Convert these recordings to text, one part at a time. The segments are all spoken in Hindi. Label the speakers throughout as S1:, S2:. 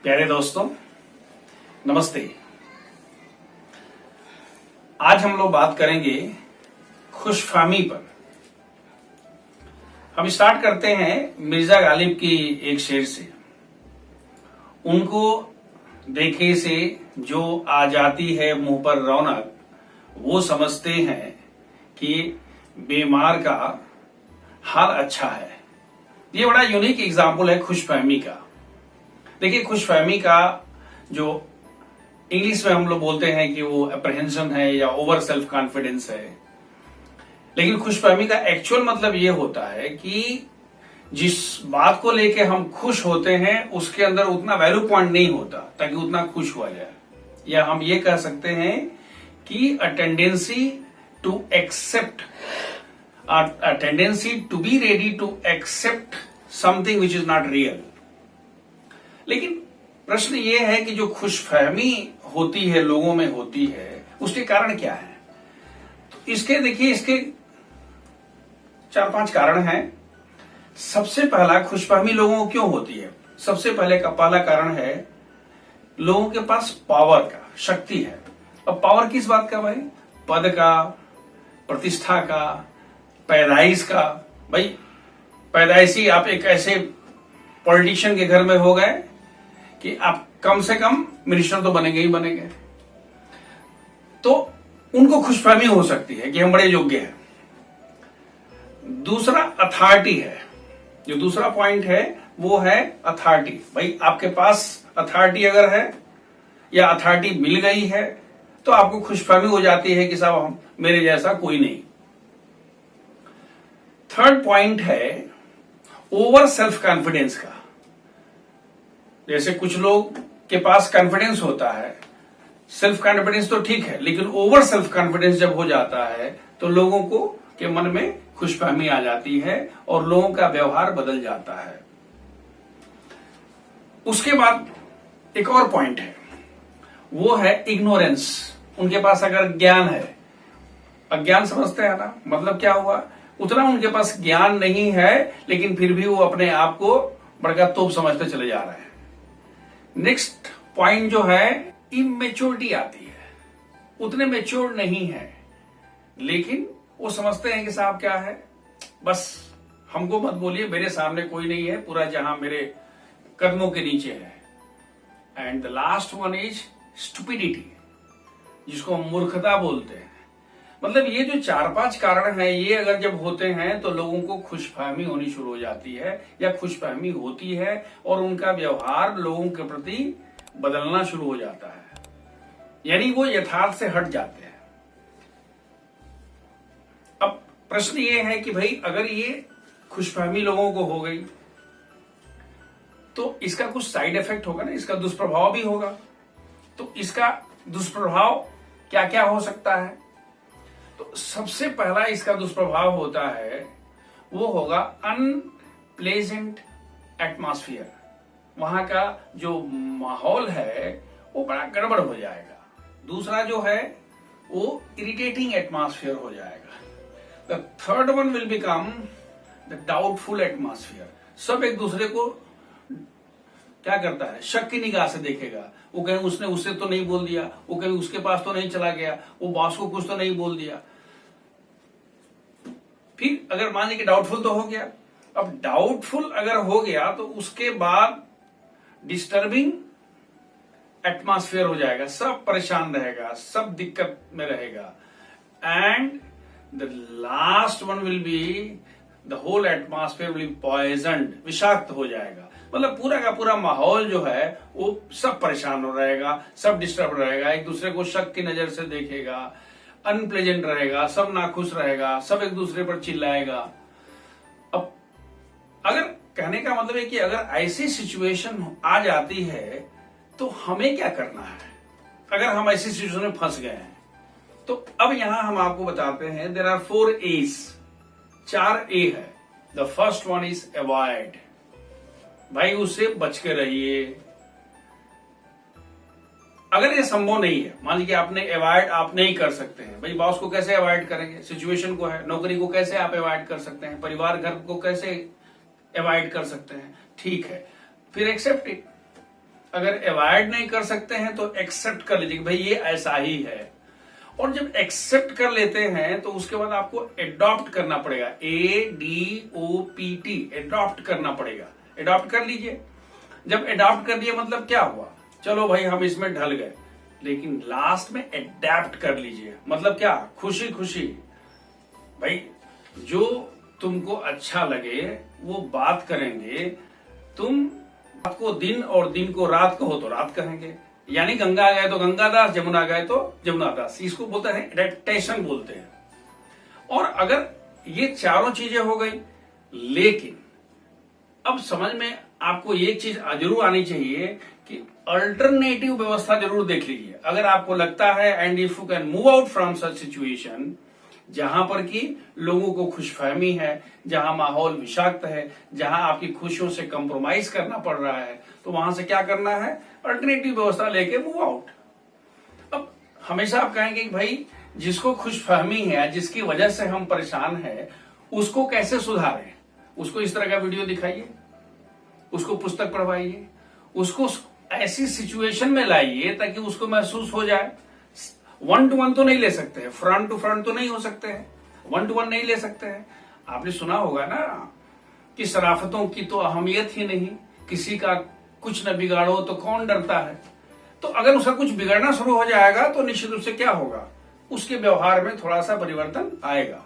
S1: प्यारे दोस्तों, नमस्ते। आज हम लोग बात करेंगे खुशफहमी पर। हम स्टार्ट करते हैं मिर्जा गालिब की एक शेर से। उनको देखे से जो आ जाती है मुंह पर रौनक, वो समझते हैं कि बीमार का हाल अच्छा है। ये बड़ा यूनिक एग्जाम्पल है खुशफहमी का। देखिए, खुशफहमी का जो इंग्लिश में हम लोग बोलते हैं कि वो अप्रहेंशन है या ओवर सेल्फ कॉन्फिडेंस है, लेकिन खुशफहमी का एक्चुअल मतलब ये होता है कि जिस बात को लेके हम खुश होते हैं उसके अंदर उतना वैल्यू पॉइंट नहीं होता ताकि उतना खुश हुआ जाए। या हम ये कह सकते हैं कि a tendency to accept, a tendency to be ready to accept something which is not real। लेकिन प्रश्न ये है कि जो खुशफहमी होती है, लोगों में होती है, उसके कारण क्या है? तो इसके देखिए, इसके 4-5 कारण हैं। सबसे पहला, खुशफहमी लोगों को क्यों होती है? सबसे पहला कारण है लोगों के पास पावर का, शक्ति है। अब पावर किस बात का भाई? पद का, प्रतिष्ठा का, पैदाइश का। भाई पैदाइशी आप एक ऐसे पॉलिटिशियन के घर में हो गए कि आप कम से कम मिनिस्टर तो बनेंगे ही बनेंगे, तो उनको खुशफहमी हो सकती है कि हम बड़े योग्य हैं। दूसरा अथॉरिटी है। जो दूसरा पॉइंट है वो है अथॉरिटी। भाई आपके पास अथॉरिटी अगर है या अथॉरिटी मिल गई है तो आपको खुशफहमी हो जाती है कि साहब मेरे जैसा कोई नहीं। थर्ड पॉइंट है ओवर सेल्फ कॉन्फिडेंस का। जैसे कुछ लोग के पास कॉन्फिडेंस होता है, सेल्फ कॉन्फिडेंस तो ठीक है, लेकिन ओवर सेल्फ कॉन्फिडेंस जब हो जाता है तो लोगों को के मन में खुशफहमी आ जाती है और लोगों का व्यवहार बदल जाता है। उसके बाद एक और पॉइंट है, वो है इग्नोरेंस। उनके पास अगर ज्ञान है, अज्ञान समझते हैं ना, मतलब क्या हुआ? उतना उनके पास ज्ञान नहीं है, लेकिन फिर भी वो अपने आप को बड़का तोप समझते चले जा रहे हैं। नेक्स्ट पॉइंट जो है, इमेच्योरिटी आती है। उतने मेच्योर नहीं है, लेकिन वो समझते हैं कि साहब क्या है, बस हमको मत बोलिए, मेरे सामने कोई नहीं है, पूरा जहां मेरे कदमों के नीचे है। And the last one is stupidity, जिसको हम मूर्खता बोलते हैं। मतलब ये जो 4-5 कारण हैं, ये अगर जब होते हैं तो लोगों को खुशफहमी होनी शुरू हो जाती है या खुशफहमी होती है और उनका व्यवहार लोगों के प्रति बदलना शुरू हो जाता है, यानी वो यथार्थ से हट जाते हैं। अब प्रश्न ये है कि भाई अगर ये खुशफहमी लोगों को हो गई तो इसका कुछ साइड इफेक्ट होगा ना, इसका दुष्प्रभाव भी होगा। तो इसका दुष्प्रभाव क्या क्या हो सकता है? तो सबसे पहला इसका दुष्प्रभाव होता है, वो होगा अनप्लेजेंट एटमॉस्फेयर। वहां का जो माहौल है वो बड़ा गड़बड़ हो जाएगा। दूसरा जो है वो इरिटेटिंग एटमॉस्फेयर हो जाएगा। The third one will become the doubtful atmosphere. सब एक दूसरे को क्या करता है, शक की निगाह से देखेगा। वो कहीं उसने उससे तो नहीं बोल दिया, वो कहीं उसके पास तो नहीं चला गया, वो बॉस को कुछ तो नहीं बोल दिया। फिर अगर मान लीजिए डाउटफुल तो हो गया, अब डाउटफुल अगर हो गया तो उसके बाद डिस्टर्बिंग एटमॉस्फेयर हो जाएगा। सब परेशान रहेगा, सब दिक्कत में रहेगा। And the last one will be the whole atmosphere will be poisoned, विषाक्त हो जाएगा। मतलब पूरा का पूरा माहौल जो है वो सब परेशान हो रहेगा, सब डिस्टर्ब रहेगा, एक दूसरे को शक की नजर से देखेगा, अनप्लेजेंट रहेगा, सब नाखुश रहेगा, सब एक दूसरे पर चिल्लाएगा। अब अगर कहने का मतलब है कि अगर ऐसी सिचुएशन आ जाती है तो हमें क्या करना है अगर हम ऐसी सिचुएशन में फंस गए हैं? तो अब यहां हम आपको बताते हैं, देयर आर 4 A's, 4 A है। The first one is avoid. भाई उससे बच के रहिए। अगर ये संभव नहीं है, मान लीजिए आपने अवॉइड आप नहीं कर सकते हैं, भाई बॉस को कैसे अवॉइड करेंगे? सिचुएशन को है, नौकरी को कैसे आप अवॉइड कर सकते हैं? परिवार घर को कैसे अवॉइड कर सकते हैं? ठीक है, फिर एक्सेप्ट इट। अगर अवॉइड नहीं कर सकते हैं तो एक्सेप्ट कर लीजिए कि भाई ये ऐसा ही है। और जब एक्सेप्ट कर लेते हैं तो उसके बाद आपको एडॉप्ट करना पड़ेगा, ADOPT, एडॉप्ट करना पड़ेगा। एडॉप्ट कर लीजिए। जब एडॉप्ट कर दिए मतलब क्या हुआ, चलो भाई हम इसमें ढल गए, लेकिन लास्ट में एडेप्ट कर लीजिए। मतलब क्या, खुशी खुशी भाई जो तुमको अच्छा लगे वो बात करेंगे। तुम रात को दिन और दिन को रात कहो तो रात कहेंगे। यानी गंगा गए तो गंगादास, जमुना गए तो जमुनादास। इसको बोलते हैं एडेप्टेशन बोलते हैं। और अगर ये चारों चीजें हो गई, लेकिन अब समझ में आपको ये चीज जरूर आनी चाहिए कि अल्टरनेटिव व्यवस्था जरूर देख लीजिए। अगर आपको लगता है and if you can move out from such situation जहां पर कि लोगों को खुशफहमी है, जहां माहौल विषाक्त है, जहां आपकी खुशियों से कंप्रोमाइज करना पड़ रहा है, तो वहां से क्या करना है, अल्टरनेटिव व्यवस्था लेके मूव आउट। अब हमेशा आप कहेंगे कि भाई जिसको खुशफहमी है, जिसकी वजह से हम परेशान हैं, उसको कैसे सुधारें। उसको इस तरह का वीडियो दिखाइए, उसको पुस्तक पढ़वाइए, उसको ऐसी सिचुएशन में लाइए ताकि उसको महसूस हो जाए। 1 to 1 तो नहीं ले सकते हैं, फ्रंट टू फ्रंट तो नहीं हो सकते हैं, 1 to 1 नहीं ले सकते हैं। आपने सुना होगा ना कि शराफतों की तो अहमियत ही नहीं, किसी का कुछ न बिगाड़ो तो कौन डरता है। तो अगर उसका कुछ बिगड़ना शुरू हो जाएगा तो निश्चित रूप से क्या होगा, उसके व्यवहार में थोड़ा सा परिवर्तन आएगा।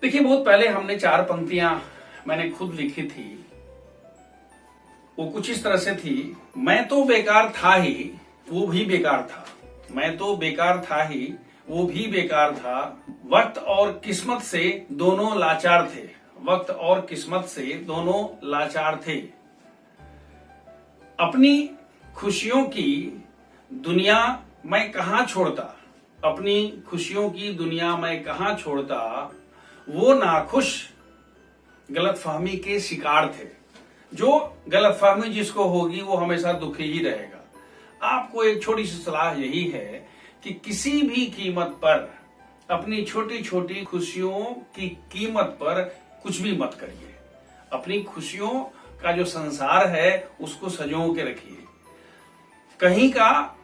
S1: देखिए, बहुत पहले हमने 4 पंक्तियां मैंने खुद लिखी थी। वो कुछ इस तरह से थी, मैं तो बेकार था ही वो भी बेकार था, मैं तो बेकार था ही वो भी बेकार था, वक्त और किस्मत से दोनों लाचार थे, वक्त और किस्मत से दोनों लाचार थे। अपनी खुशियों की दुनिया मैं कहां छोड़ता, अपनी खुशियों की दुनिया मैं कहां छोड़ता, वो नाखुश गलतफहमी के शिकार थे। जो गलतफहमी जिसको होगी वो हमेशा दुखी ही रहेगा। आपको एक छोटी सी सलाह यही है कि किसी भी कीमत पर, अपनी छोटी छोटी खुशियों की कीमत पर कुछ भी मत करिए। अपनी खुशियों का जो संसार है उसको संजो के रखिए। कहीं का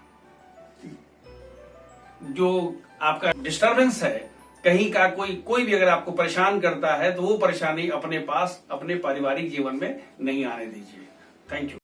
S1: जो आपका डिस्टरबेंस है, कहीं का कोई भी अगर आपको परेशान करता है तो वो परेशानी अपने पास, अपने पारिवारिक जीवन में नहीं आने दीजिए। Thank you.